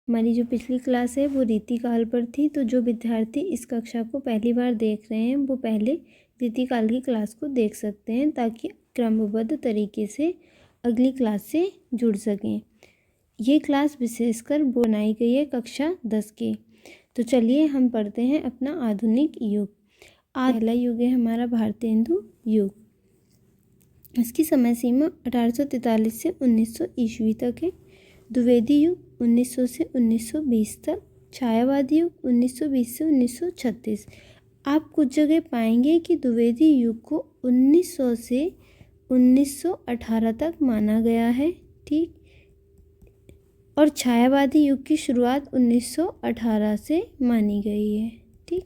हमारी जो पिछली क्लास है वो रीतिकाल पर थी, तो जो विद्यार्थी इस कक्षा को पहली बार देख रहे हैं वो पहले रीतिकाल की क्लास को देख सकते हैं ताकि क्रमबद्ध तरीके से अगली क्लास से जुड़ सकें। ये क्लास विशेषकर बनाई गई है कक्षा 10 के। तो चलिए हम पढ़ते हैं अपना आधुनिक युग। पहला युग है हमारा भारतेंदु युग। इसकी समय सीमा 1843 से 1900 ईस्वी तक है। द्विवेदी युग 1900 से 1920 तक। छायावादी युग 1920 से 1936। आप कुछ जगह पाएंगे कि द्विवेदी युग को 1900 से 1918 तक माना गया है, ठीक। और छायावादी युग की शुरुआत 1918 से मानी गई है, ठीक।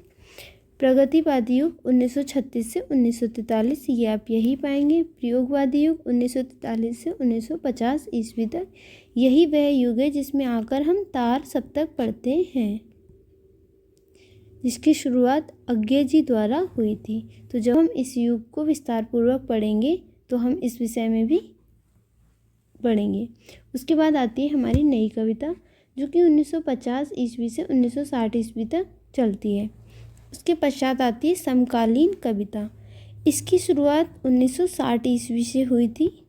प्रगतिवादी युग 1936 से 1943, ये आप यही पाएंगे। प्रयोगवादी युग 1943 से 1950 ईस्वी तक। यही वह युग है जिसमें आकर हम तार सप्तक पढ़ते हैं, जिसकी शुरुआत अज्ञे जी द्वारा हुई थी। तो जब हम इस युग को विस्तार पूर्वक पढ़ेंगे तो हम इस विषय में भी पढ़ेंगे। उसके बाद आती है हमारी नई कविता, जो कि 1950 ईस्वी से 1960 ईस्वी तक चलती है। उसके पश्चात आती है समकालीन कविता। इसकी शुरुआत 1960 ईस्वी से हुई थी,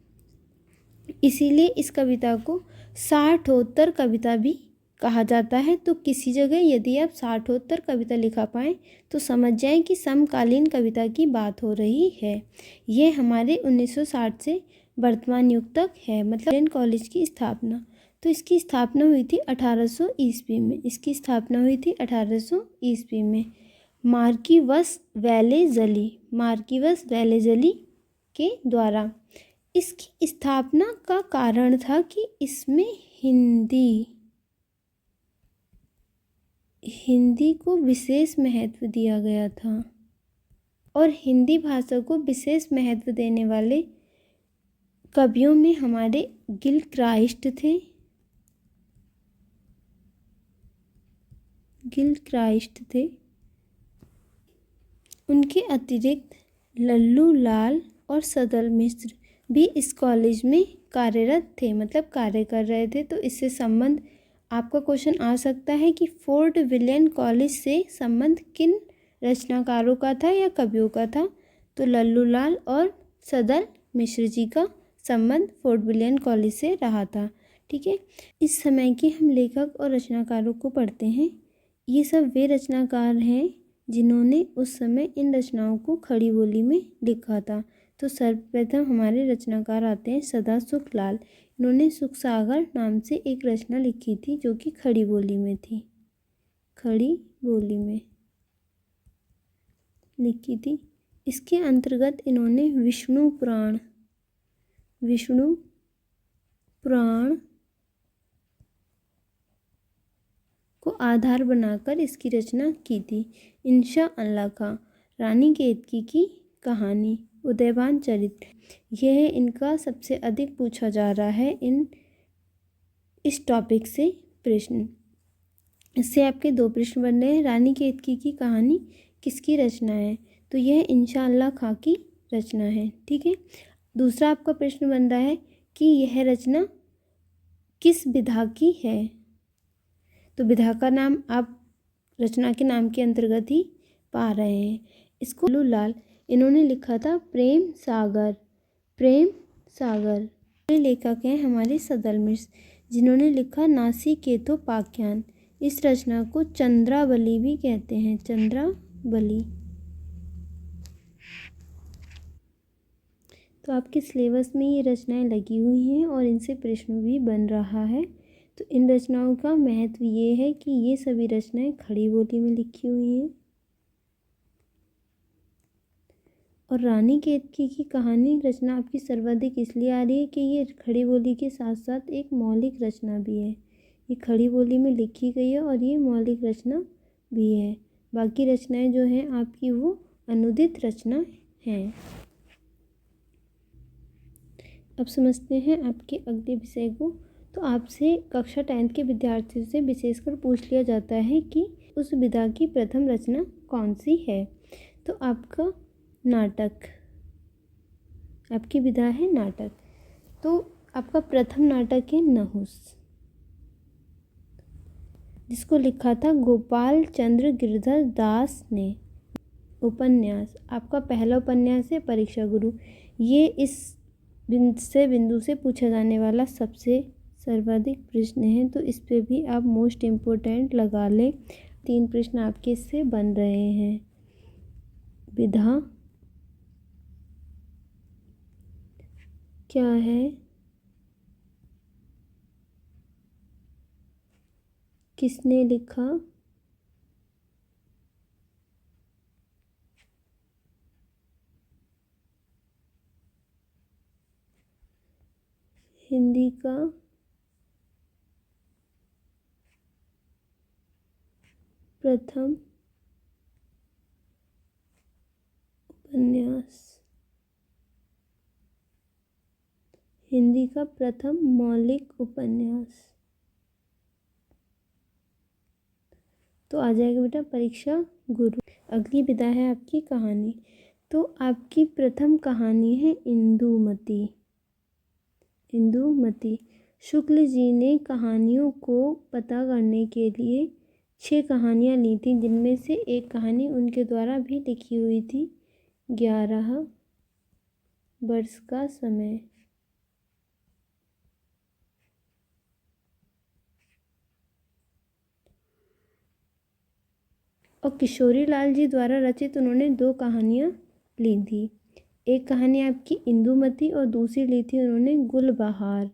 इसीलिए इस कविता को साठोत्तर कविता भी कहा जाता है। तो किसी जगह यदि आप साठोत्तर कविता लिखा पाएँ तो समझ जाएं कि समकालीन कविता की बात हो रही है। ये हमारे 1960 से वर्तमान युग तक है, मतलब कॉलेज की स्थापना। तो इसकी स्थापना हुई थी 1800 ईस्वी में। इसकी स्थापना हुई थी 1800 ईस्वी में मार्किवस वेलेजली के द्वारा। इसकी स्थापना का कारण था कि इसमें हिंदी को विशेष महत्व दिया गया था, और हिंदी भाषा को विशेष महत्व देने वाले कवियों में हमारे गिलक्राइस्ट थे। उनके अतिरिक्त लल्लू लाल और सदल मिश्र भी इस कॉलेज में कार्यरत थे, मतलब कार्य कर रहे थे। तो इससे संबंध आपका क्वेश्चन आ सकता है कि फोर्ट विलियम कॉलेज से संबंध किन रचनाकारों का था या कवियों का था। तो लल्लू लाल और सदल मिश्र जी का संबंध फोर्ट विलियम कॉलेज से रहा था, ठीक है। इस समय के हम लेखक और रचनाकारों को पढ़ते हैं। ये सब वे रचनाकार हैं जिन्होंने उस समय इन रचनाओं को खड़ी बोली में लिखा था। तो सर्वप्रथम हमारे रचनाकार आते हैं सदा सुख लाल। इन्होंने सुख सागर नाम से एक रचना लिखी थी जो कि खड़ी बोली में थी, खड़ी बोली में लिखी थी। इसके अंतर्गत इन्होंने विष्णु पुराण को आधार बनाकर इसकी रचना की थी। इंशा अल्लाह खां, रानी केतकी की कहानी, उदयवान चरित्र, यह इनका सबसे अधिक पूछा जा रहा है इस टॉपिक से प्रश्न। इससे आपके 2 प्रश्न बन रहे हैं। रानी केतकी की कहानी किसकी रचना है? तो यह इंशा अल्लाह खां की रचना है, ठीक है। दूसरा आपका प्रश्न बन रहा है कि यह रचना किस विधा की है? तो विधा का नाम आप रचना के नाम के अंतर्गत ही पा रहे हैं। इसको लल्लू लाल इन्होंने लिखा था प्रेम सागर। लेखक हैं हमारे सदल मिश्र, जिन्होंने लिखा नासिकेतोपाख्यान। इस रचना को चंद्रावली भी कहते हैं, चंद्रावली। तो आपके सिलेबस में ये रचनाएं लगी हुई हैं और इनसे प्रश्न भी बन रहा है। तो इन रचनाओं का महत्व ये है कि ये सभी रचनाएं खड़ी बोली में लिखी हुई हैं। और रानी केतकी की कहानी रचना आपकी सर्वाधिक इसलिए आ रही है कि ये खड़ी बोली के साथ साथ एक मौलिक रचना भी है। ये खड़ी बोली में लिखी गई है और ये मौलिक रचना भी है। बाकी रचनाएं जो हैं आपकी वो अनुदित रचना हैं। अब समझते हैं आपके अगले विषय को। तो आपसे कक्षा 10th के विद्यार्थियों से विशेषकर पूछ लिया जाता है कि उस विधा की प्रथम रचना कौन सी है। तो आपका नाटक, आपकी विधा है नाटक। तो आपका प्रथम नाटक है नहुस। जिसको लिखा था गोपाल चंद्र गिरधर दास ने। उपन्यास, आपका पहला उपन्यास है परीक्षा गुरु। ये इस बिंदु से पूछा जाने वाला सबसे सर्वाधिक प्रश्न है, तो इस पे भी आप मोस्ट इम्पोर्टेंट लगा लें। 3 प्रश्न आपके इससे बन रहे हैं। विधा क्या है, किसने लिखा, हिंदी का प्रथम उपन्यास, हिंदी का प्रथम मौलिक उपन्यास। तो आ जाएगा बेटा परीक्षा गुरु। अगली विधा है आपकी कहानी। तो आपकी प्रथम कहानी है इंदुमती। इंदुमती। शुक्ल जी ने कहानियों को पता करने के लिए 6 कहानियाँ ली थी, जिनमें से एक कहानी उनके द्वारा भी लिखी हुई थी, 11 वर्ष का समय। और किशोरी लाल जी द्वारा रचित उन्होंने 2 कहानियाँ ली थी। एक कहानी आपकी इंदुमती और दूसरी ली थी उन्होंने गुलबहार।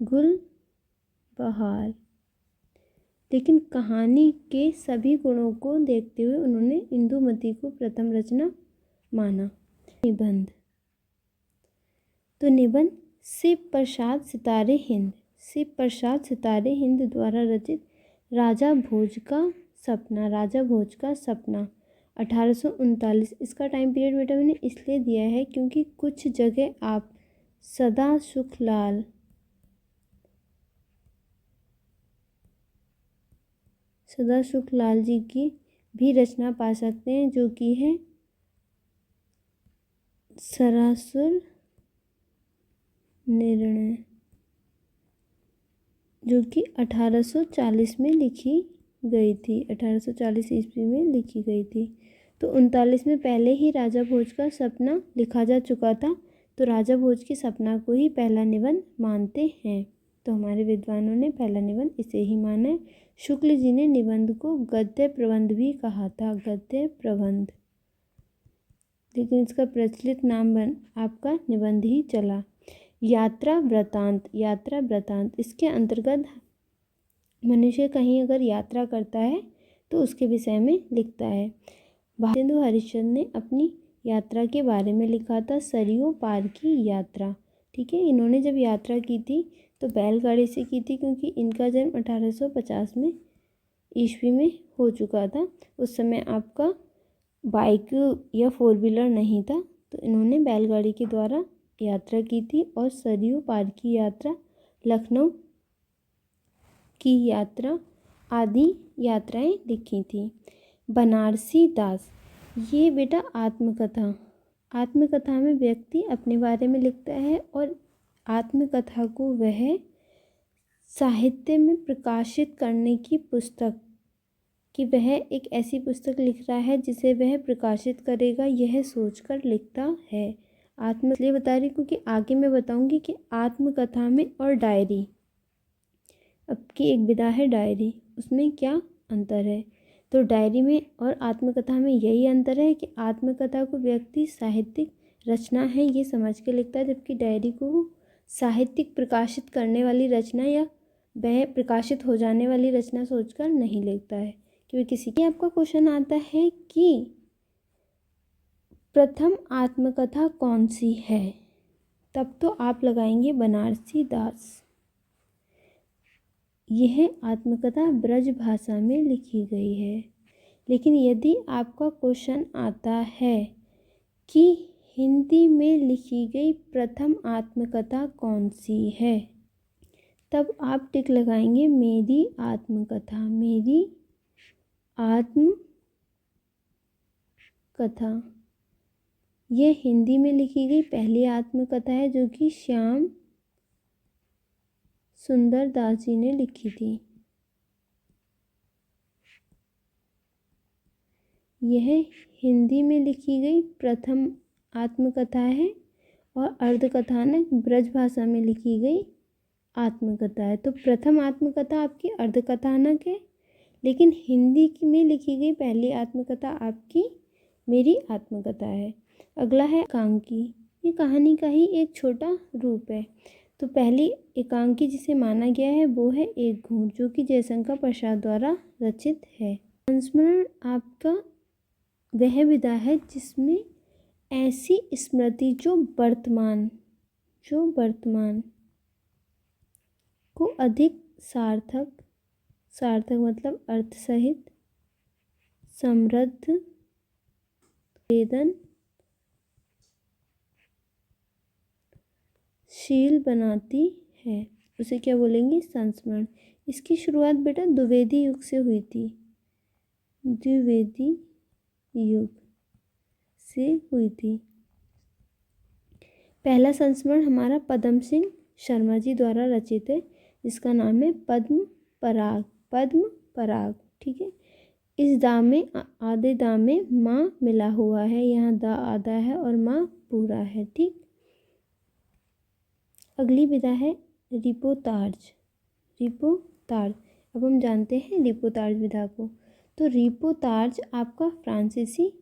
गुलबहार। लेकिन कहानी के सभी गुणों को देखते हुए उन्होंने इंदुमती को प्रथम रचना माना। निबंध। तो निबंध शिव प्रसाद सितारे हिंद, शिव प्रसाद सितारे हिंद द्वारा रचित राजा भोज का सपना, राजा भोज का सपना 1839। इसका टाइम पीरियड बेटा मैंने इसलिए दिया है क्योंकि कुछ जगह आप सदा सुख लाल जी की भी रचना पा सकते हैं, जो कि है सरासुर निर्णय, जो कि 1840 में लिखी गई थी, 1840 ईस्वी में लिखी गई थी। तो 39 में पहले ही राजा भोज का सपना लिखा जा चुका था, तो राजा भोज के सपना को ही पहला निबंध मानते हैं। तो हमारे विद्वानों ने पहला निबंध इसे ही माना है। शुक्ल जी ने निबंध को गद्य प्रबंध भी कहा था, गद्य प्रबंध, लेकिन इसका प्रचलित नाम आपका निबंध ही चला। यात्रा वृतांत, यात्रा वृतांत, इसके अंतर्गत मनुष्य कहीं अगर यात्रा करता है तो उसके विषय में लिखता है। भारतेंदु हरिश्चंद्र ने अपनी यात्रा के बारे में लिखा था, सरयू पार की यात्रा। ठीक है, इन्होंने जब यात्रा की थी तो बैलगाड़ी से की थी, क्योंकि इनका जन्म 1850 में ईस्वी में हो चुका था। उस समय आपका बाइक या 4 व्हीलर नहीं था, तो इन्होंने बैलगाड़ी के द्वारा यात्रा की थी। और सरयू पार की यात्रा, लखनऊ की यात्रा आदि यात्राएं लिखी थी। बनारसी दास, ये बेटा आत्मकथा, आत्मकथा में व्यक्ति अपने बारे में लिखता है और आत्मकथा को वह साहित्य में प्रकाशित करने की पुस्तक, कि वह एक ऐसी पुस्तक लिख रहा है जिसे वह प्रकाशित करेगा, यह सोचकर लिखता है। आत्म इसलिए बता रही क्योंकि आगे मैं बताऊंगी कि आत्मकथा में और डायरी, अब की एक विधा है डायरी, उसमें क्या अंतर है। तो डायरी में और आत्मकथा में यही अंतर है कि आत्मकथा को व्यक्ति साहित्यिक रचना है ये समझ के लिखता है, जबकि डायरी को साहित्यिक प्रकाशित करने वाली रचना या वह प्रकाशित हो जाने वाली रचना सोचकर नहीं लिखता है। क्योंकि किसी की आपका क्वेश्चन आता है कि प्रथम आत्मकथा कौन सी है, तब तो आप लगाएंगे बनारसी दास। यह आत्मकथा ब्रज भाषा में लिखी गई है। लेकिन यदि आपका क्वेश्चन आता है कि हिंदी में लिखी गई प्रथम आत्मकथा कौन सी है, तब आप टिक लगाएंगे मेरी आत्मकथा, मेरी आत्मकथा। यह हिंदी में लिखी गई पहली आत्मकथा है, जो कि श्याम सुंदर दास जी ने लिखी थी। यह हिंदी में लिखी गई प्रथम आत्मकथा है और अर्धकथानक ब्रज भाषा में लिखी गई आत्मकथा है। तो प्रथम आत्मकथा आपकी अर्धकथानक है, लेकिन हिंदी में लिखी गई पहली आत्मकथा आपकी मेरी आत्मकथा है। अगला है एकांकी। ये कहानी का ही एक छोटा रूप है। तो पहली एकांकी जिसे माना गया है वो है एक घूंट, जो कि जयशंकर प्रसाद द्वारा रचित है। संस्मरण आपका वह विधा है जिसमें ऐसी स्मृति जो वर्तमान को अधिक सार्थक मतलब अर्थ सहित, समृद्ध, वेदनशील बनाती है, उसे क्या बोलेंगे? संस्मरण। इसकी शुरुआत बेटा द्विवेदी युग से हुई थी। द्विवेदी युग से हुई थी। पहला संस्मरण हमारा पद्म सिंह शर्मा जी द्वारा रचित है, जिसका नाम है पद्म पराग। ठीक है। इस दा में आधे दा में माँ मिला हुआ है, यहाँ दा आधा है और माँ पूरा है। ठीक। अगली विधा है रिपोतार्ज। अब हम जानते हैं रिपोतार्ज विधा को। तो रिपोतार्ज आपका फ्रांसीसी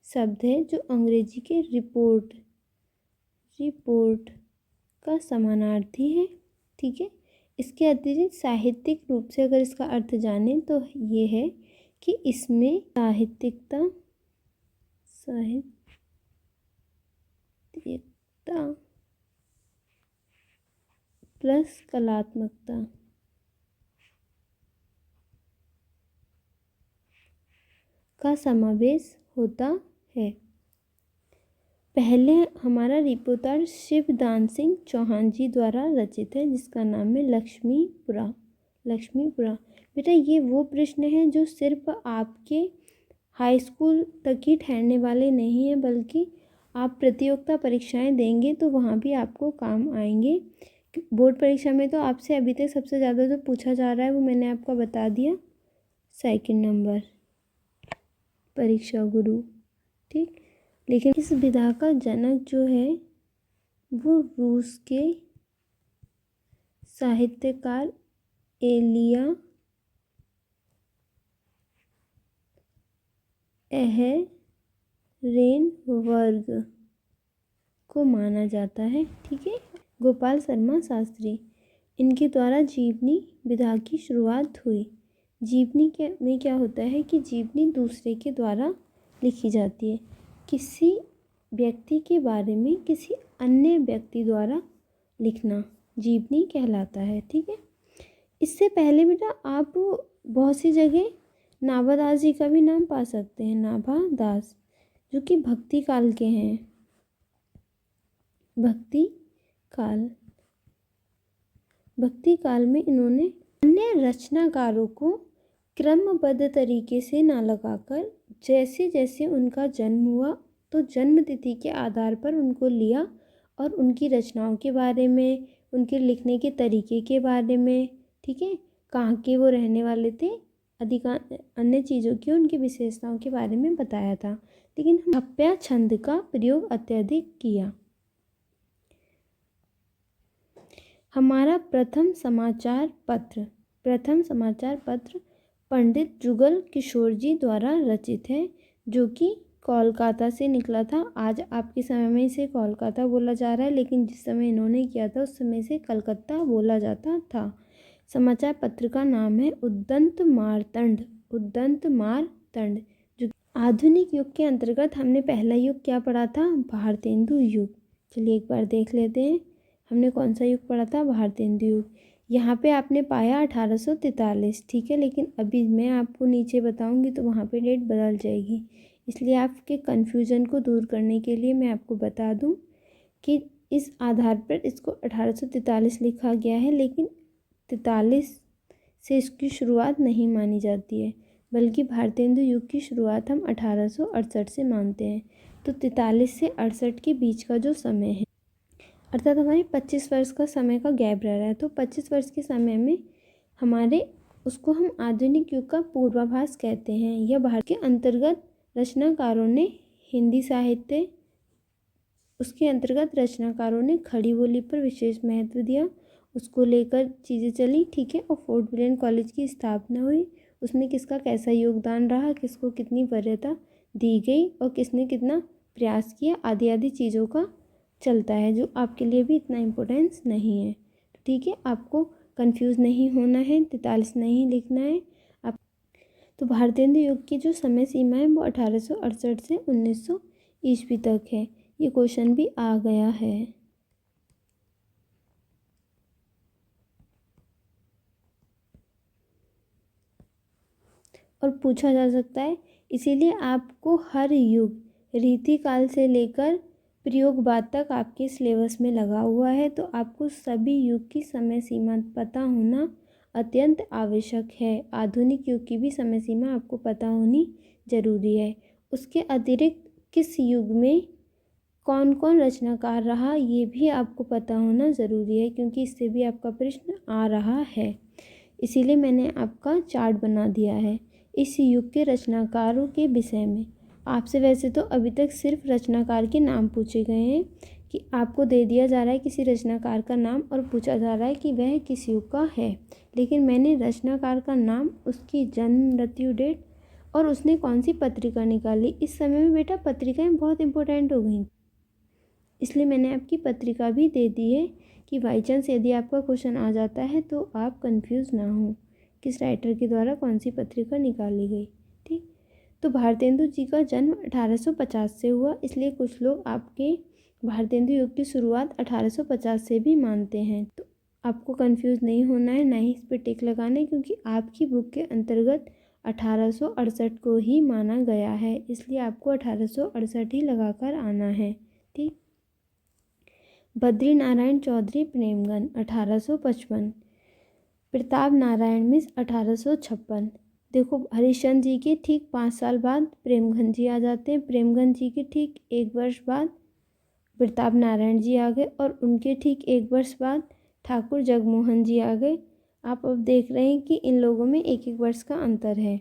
शब्द है जो अंग्रेजी के रिपोर्ट का समानार्थी है। ठीक है। इसके अतिरिक्त साहित्यिक रूप से अगर इसका अर्थ जानें तो ये है कि इसमें साहित्यिकता प्लस कलात्मकता का समावेश होता है। पहले हमारा रिपोर्टर शिवदान सिंह चौहान जी द्वारा रचित है, जिसका नाम है लक्ष्मीपुरा। बेटा ये वो प्रश्न हैं जो सिर्फ आपके हाई स्कूल तक ही ठहरने वाले नहीं हैं, बल्कि आप प्रतियोगिता परीक्षाएं देंगे तो वहाँ भी आपको काम आएंगे। बोर्ड परीक्षा में तो आपसे अभी तक सबसे ज़्यादा जो पूछा जा रहा है वो मैंने आपको बता दिया, सेकंड नंबर परीक्षा गुरु। ठीक। लेकिन इस विधा का जनक जो है वो रूस के साहित्यकार एलिया एहरेनवर्ग को माना जाता है। ठीक है। गोपाल शर्मा शास्त्री, इनके द्वारा जीवनी विधा की शुरुआत हुई। जीवनी में क्या होता है कि जीवनी दूसरे के द्वारा लिखी जाती है, किसी व्यक्ति के बारे में किसी अन्य व्यक्ति द्वारा लिखना जीवनी कहलाता है। ठीक है। इससे पहले बेटा आप बहुत सी जगह नाभादास जी का भी नाम पा सकते हैं। नाभादास जो कि भक्ति काल के हैं। भक्ति काल में इन्होंने अन्य रचनाकारों को क्रमबद्ध तरीके से ना लगाकर जैसे जैसे उनका जन्म हुआ तो जन्म तिथि के आधार पर उनको लिया और उनकी रचनाओं के बारे में, उनके लिखने के तरीके के बारे में, ठीक है, कहाँ के वो रहने वाले थे, अधिकांश अन्य चीज़ों की उनकी विशेषताओं के बारे में बताया था। लेकिन हप्या छंद का प्रयोग अत्यधिक किया। हमारा प्रथम समाचार पत्र पंडित जुगल किशोर जी द्वारा रचित है, जो कि कोलकाता से निकला था। आज आपके समय में इसे कोलकाता बोला जा रहा है, लेकिन जिस समय इन्होंने किया था उस समय से कलकत्ता बोला जाता था। समाचार पत्र का नाम है उद्दंत मारतंड। जो आधुनिक युग के अंतर्गत हमने पहला युग क्या पढ़ा था? भारतेंदु युग। चलिए एक बार देख लेते हैं हमने कौन सा युग पढ़ा था? भारतेंदु युग। यहाँ पे आपने पाया 1843, ठीक है, लेकिन अभी मैं आपको नीचे बताऊंगी तो वहाँ पे डेट बदल जाएगी, इसलिए आपके कन्फ्यूज़न को दूर करने के लिए मैं आपको बता दूं कि इस आधार पर इसको 1843 लिखा गया है, लेकिन 43 से इसकी शुरुआत नहीं मानी जाती है, बल्कि भारतेंदु युग की शुरुआत हम 1868 से मानते हैं। तो 43 से 68 के बीच का जो समय है, अर्थात हमारे 25 वर्ष का समय का गैप रह रहा है, तो 25 वर्ष के समय में हमारे उसको हम आधुनिक युग का पूर्वाभास कहते हैं। यह भारत के अंतर्गत रचनाकारों ने हिंदी साहित्य, उसके अंतर्गत रचनाकारों ने खड़ी बोली पर विशेष महत्व दिया, उसको लेकर चीज़ें चली, ठीक है। और फोर्ट विलियम कॉलेज की स्थापना हुई, उसमें किसका कैसा योगदान रहा, किसको कितनी वरीयता दी गई और किसने कितना प्रयास किया, आदि आदि चीज़ों का चलता है, जो आपके लिए भी इतना इम्पोर्टेंस नहीं है, ठीक है। आपको कंफ्यूज नहीं होना है, 43 नहीं लिखना है आप। तो भारतेंदु युग की जो समय सीमा है वो 1868 से 1900 ईस्वी तक है। ये क्वेश्चन भी आ गया है। और पूछा जा सकता है, इसीलिए आपको हर युग रीतिकाल से लेकर प्रयोगवाद तक आपके सिलेबस में लगा हुआ है, तो आपको सभी युग की समय सीमा पता होना अत्यंत आवश्यक है। आधुनिक युग की भी समय सीमा आपको पता होनी जरूरी है। उसके अतिरिक्त किस युग में कौन कौन रचनाकार रहा ये भी आपको पता होना ज़रूरी है, क्योंकि इससे भी आपका प्रश्न आ रहा है। इसीलिए मैंने आपका चार्ट बना दिया है इस युग के रचनाकारों के विषय में। आपसे वैसे तो अभी तक सिर्फ रचनाकार के नाम पूछे गए हैं, कि आपको दे दिया जा रहा है किसी रचनाकार का नाम और पूछा जा रहा है कि वह किस युग का है, लेकिन मैंने रचनाकार का नाम, उसकी जन्म मृत्यु डेट और उसने कौन सी पत्रिका निकाली। इस समय में बेटा पत्रिकाएं बहुत इंपॉर्टेंट हो गई, इसलिए मैंने आपकी पत्रिका भी दे दी है, कि बाई चांस यदि आपका क्वेश्चन आ जाता है तो आप कंफ्यूज ना हो किस राइटर के द्वारा कौन सी पत्रिका निकाली गई, ठीक। तो भारतेंदु जी का जन्म 1850 से हुआ, इसलिए कुछ लोग आपके भारतेंदु युग की शुरुआत 1850 से भी मानते हैं। तो आपको कंफ्यूज नहीं होना है, ना ही इस पर टिक लगाना है, क्योंकि आपकी बुक के अंतर्गत 1868 को ही माना गया है, इसलिए आपको 1868 ही लगाकर आना है, ठीक। बद्री नारायण चौधरी प्रेमगन 1855, प्रताप नारायण मिश्र 1856। देखो हरिश्चंद्र जी के ठीक 5 साल बाद प्रेमगन जी आ जाते हैं, प्रेमगन जी के ठीक 1 वर्ष बाद प्रताप नारायण जी आ गए, और उनके ठीक 1 वर्ष बाद ठाकुर जगमोहन जी आ गए। आप अब देख रहे हैं कि इन लोगों में 1-1 वर्ष का अंतर है,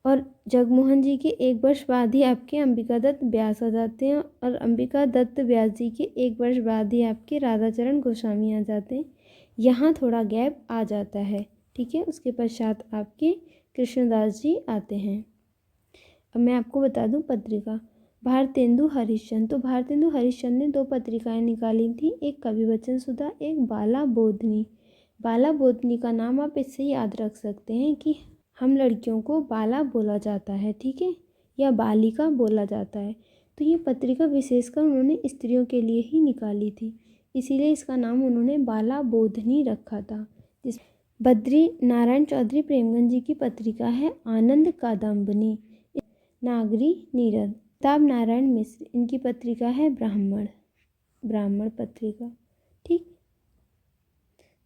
और जगमोहन जी के 1 वर्ष बाद ही आपके अंबिका दत्त व्यास आ जाते हैं, और अंबिका दत्त व्यास जी के 1 वर्ष बाद ही आपके राधाचरण गोस्वामी आ जाते हैं। यहाँ थोड़ा गैप आ जाता है, ठीक है। उसके पश्चात आपके कृष्णदास जी आते हैं। अब मैं आपको बता दूं पत्रिका, भारतेंदु हरिश्चंद्र। तो भारतेंदु हरिश्चंद्र ने 2 पत्रिकाएं निकाली थी, एक कवि वचन सुधा, एक बाला बोधनी। बाला बोधनी का नाम आप इससे याद रख सकते हैं कि हम लड़कियों को बाला बोला जाता है, ठीक है, या बालिका बोला जाता है। तो ये पत्रिका विशेषकर उन्होंने स्त्रियों के लिए ही निकाली थी, इसीलिए इसका नाम उन्होंने बाला बोधनी रखा था। जिस बद्री नारायण चौधरी प्रेमगन जी की पत्रिका है आनंद कादम्बनी, नागरी नीरद। प्रताप नारायण मिश्र, इनकी पत्रिका है ब्राह्मण पत्रिका, ठीक।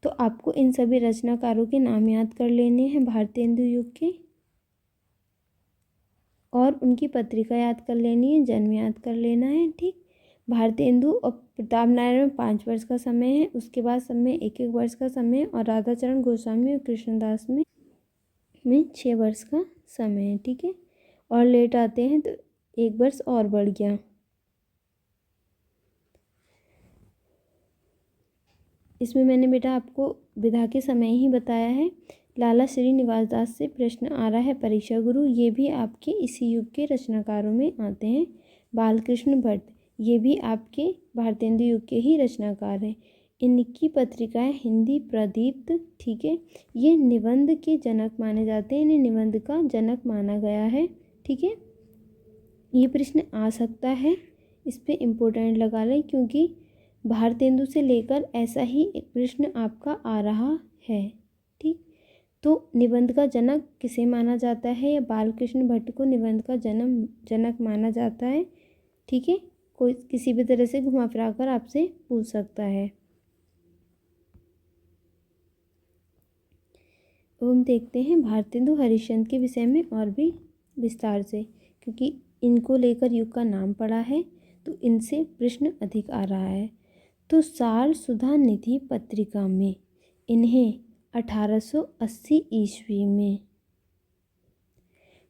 तो आपको इन सभी रचनाकारों के नाम याद कर लेने हैं भारतेंदु युग के, और उनकी पत्रिका याद कर लेनी है, जन्म याद कर लेना है, ठीक। भारतेंदु और प्रताप नारायण में 5 वर्ष का समय है, उसके बाद सब में 1-1 वर्ष का समय है, और राधाचरण गोस्वामी और कृष्णदास में 6 वर्ष का समय है, ठीक है। और लेट आते हैं तो 1 वर्ष और बढ़ गया। इसमें मैंने बेटा आपको विधा के समय ही बताया है। लाला श्रीनिवास दास से प्रश्न आ रहा है परीक्षा गुरु, ये भी आपके इसी युग के रचनाकारों में आते हैं। बालकृष्ण भट्ट, ये भी आपके भारतेंदु युग के ही रचनाकार हैं। इनकी पत्रिकाएं हिंदी प्रदीप्त, ठीक है, ये निबंध के जनक माने जाते हैं, इन्हें निबंध का जनक माना गया है, ठीक है। ये प्रश्न आ सकता है, इस पर इम्पोर्टेंट लगा लें, क्योंकि भारतेंदु से लेकर ऐसा ही एक प्रश्न आपका आ रहा है, ठीक। तो निबंध का जनक किसे माना जाता है, या बालकृष्ण भट्ट को निबंध का जनक माना जाता है, ठीक है। कोई किसी भी तरह से घुमा फिरा कर आपसे पूछ सकता है। अब हम देखते हैं भारतेंदु हरिश्चंद्र के विषय में और भी विस्तार से, क्योंकि इनको लेकर युग का नाम पड़ा है तो इनसे प्रश्न अधिक आ रहा है। तो सार सुधा निधि पत्रिका में इन्हें 1880 ईस्वी में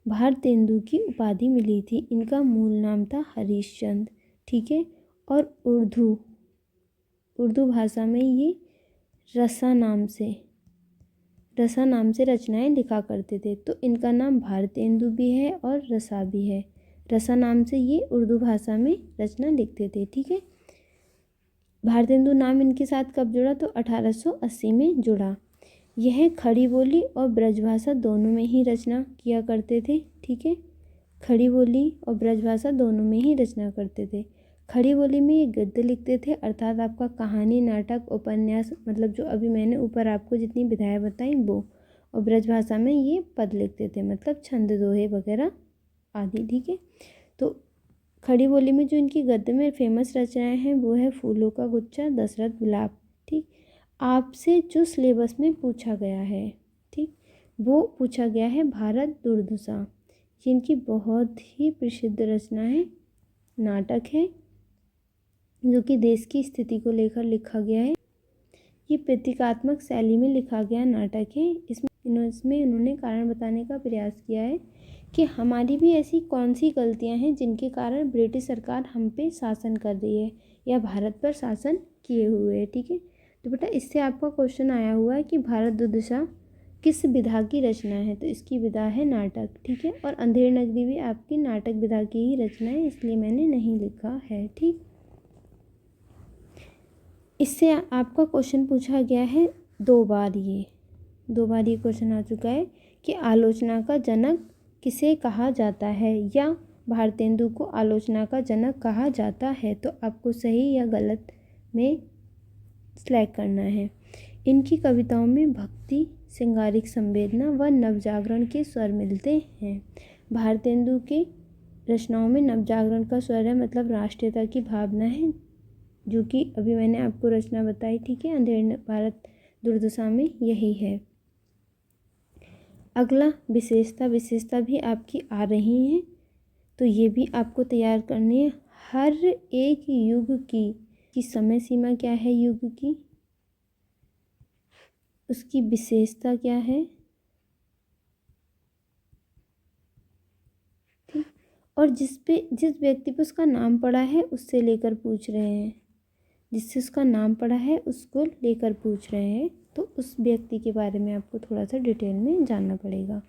भारतेंदु की उपाधि मिली थी। इनका मूल नाम था हरिश्चंद्र, ठीक है। और उर्दू भाषा में ये रसा नाम से रचनाएं लिखा करते थे। तो इनका नाम भारतेंदु भी है और रसा भी है। रसा नाम से ये उर्दू भाषा में रचना लिखते थे, ठीक है। भारतेंदु नाम इनके साथ कब जुड़ा? तो 1880 में जुड़ा। यह खड़ी बोली और ब्रजभाषा दोनों में ही रचना किया करते थे, ठीक है। खड़ी बोली और ब्रजभाषा दोनों में ही रचना करते थे। खड़ी बोली में ये गद्य लिखते थे, अर्थात आपका कहानी, नाटक, उपन्यास, मतलब जो अभी मैंने ऊपर आपको जितनी विधाएं बताई वो। और ब्रजभाषा में ये पद लिखते थे, मतलब छंद, दोहे वगैरह आदि, ठीक है। तो खड़ी बोली में जो इनकी गद्य में फेमस रचनाएं हैं वो है फूलों का गुच्छा, दशरथ विलाप, ठीक। आपसे जो सिलेबस में पूछा गया है, ठीक, वो पूछा गया है भारत दुर्दशा। ये इनकी बहुत ही प्रसिद्ध रचना है, नाटक है जो कि देश की स्थिति को लेकर लिखा गया है। ये प्रतीकात्मक शैली में लिखा गया नाटक है। इसमें इन्होंने कारण बताने का प्रयास किया है कि हमारी भी ऐसी कौन सी गलतियां हैं जिनके कारण ब्रिटिश सरकार हम पे शासन कर रही है या भारत पर शासन किए हुए है, ठीक है। तो बेटा इससे आपका क्वेश्चन आया हुआ है कि भारत दुर्दशा किस विधा की रचना है? तो इसकी विधा है नाटक, ठीक है। और अंधेर नगरी भी आपकी नाटक विधा की ही रचना है, इसलिए मैंने नहीं लिखा है, ठीक। इससे आपका क्वेश्चन पूछा गया है 2 बार ये क्वेश्चन आ चुका है कि आलोचना का जनक किसे कहा जाता है, या भारतेंदु को आलोचना का जनक कहा जाता है। तो आपको सही या गलत में सिलेक्ट करना है। इनकी कविताओं में भक्ति, श्रृंगारिक संवेदना व नवजागरण के स्वर मिलते हैं। भारतेंदु के रचनाओं में नवजागरण का स्वर है, मतलब राष्ट्रीयता की भावना है, जो कि अभी मैंने आपको रचना बताई, ठीक है। अंधेर भारत दुर्दशा में यही है। अगला विशेषता भी आपकी आ रही हैं, तो ये भी आपको तैयार करनी है। हर एक युग की समय सीमा क्या है, युग की, उसकी विशेषता क्या है, ठीक। और जिस व्यक्ति पे उसका नाम पड़ा है उससे लेकर पूछ रहे हैं, जिससे उसका नाम पड़ा है उसको लेकर पूछ रहे हैं, तो उस व्यक्ति के बारे में आपको थोड़ा सा डिटेल में जानना पड़ेगा।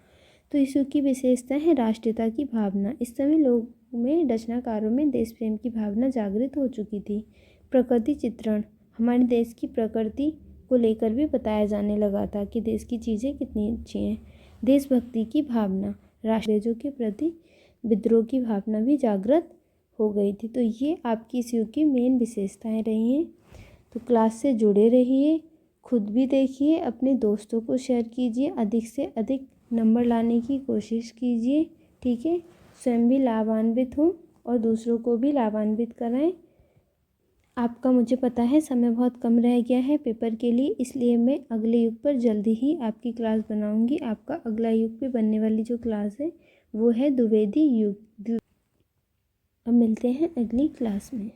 तो इस युग की विशेषता है राष्ट्रीयता की भावना। इस समय लोगों में, रचनाकारों में देश प्रेम की भावना जागृत हो चुकी थी। प्रकृति चित्रण, हमारे देश की प्रकृति को लेकर भी बताया जाने लगा था कि देश की चीज़ें कितनी अच्छी हैं। देशभक्ति की भावना, राष्ट्रीय के प्रति विद्रोह की भावना भी जागृत हो गई थी। तो ये आपकी इस युग की मेन विशेषताएं रही हैं। तो क्लास से जुड़े रहिए, खुद भी देखिए, अपने दोस्तों को शेयर कीजिए, अधिक से अधिक नंबर लाने की कोशिश कीजिए, ठीक है। स्वयं भी लाभान्वित हों और दूसरों को भी लाभान्वित कराएं। आपका, मुझे पता है समय बहुत कम रह गया है पेपर के लिए, इसलिए मैं अगले युग पर जल्दी ही आपकी क्लास बनाऊंगी। आपका अगला युग पे बनने वाली जो क्लास है वो है द्विवेदी युग। अब मिलते हैं अगली क्लास में।